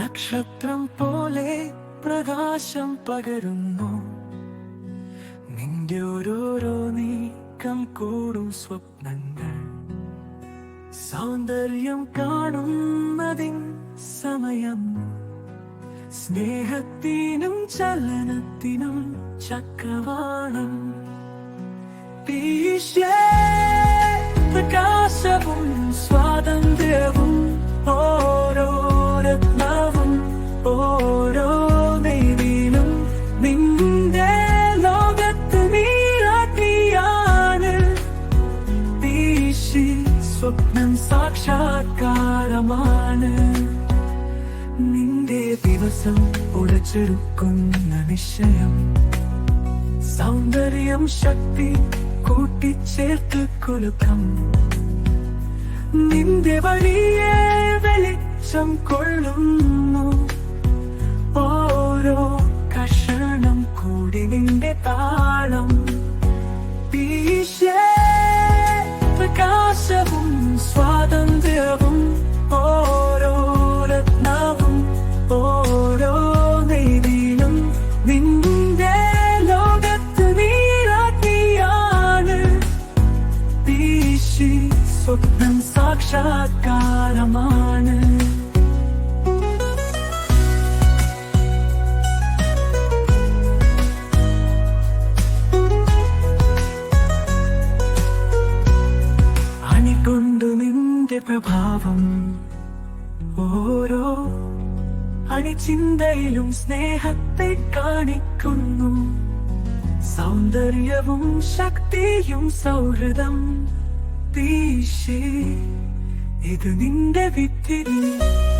നക്ഷത്രം പോലെ പ്രകാശം പകരുന്നു. നിന്റെ ഓരോരോ നീക്കം കൂടും സ്വപ്നങ്ങൾ. സൗന്ദര്യം കാണുന്നതിൻ സമയം. സ്നേഹത്തിനും ചലനത്തിനും ചക്രവാളം. പ്രകാശവും സ്വാതന്ത്ര്യവും ഓരോ രത്നവും ഓരോ നെയ്തിലും നിന്റെ ലോകത്ത് നീരാട്ടിയാണ്. സ്വപ്നം സാക്ഷാത്കാരമാണ്. നിന്റെ ദിവസം ഉടച്ചെടുക്കുന്ന നിശ്ചയം. സൗന്ദര്യം ശക്തി കൂട്ടിച്ചേർത്ത് കുലുക്കം. നിന്റെ വഴിയെ വെളിച്ചം കൊള്ളുന്നു. ഓരോ കഷണം കൂടി നിന്റെ താളം. പ്രകാശവും സ്വാതന്ത്ര്യവും ഓരോ രത്നവും ഓരോ നെയ്തിലും നിന്റെ ലോകത്ത് നീരാട്ടിയാണ്. സ്വപ്നം സാക്ഷാത്കാരമാണ്. അണികൊണ്ടു നിന്റെ പ്രഭാവം ഓരോ അണിചിന്തയിലും സ്നേഹത്തെ കാണിക്കുന്നു. സൗന്ദര്യവും ശക്തിയും സൗഹൃദം. ഇത് നിന്റെ വിത്തിരി.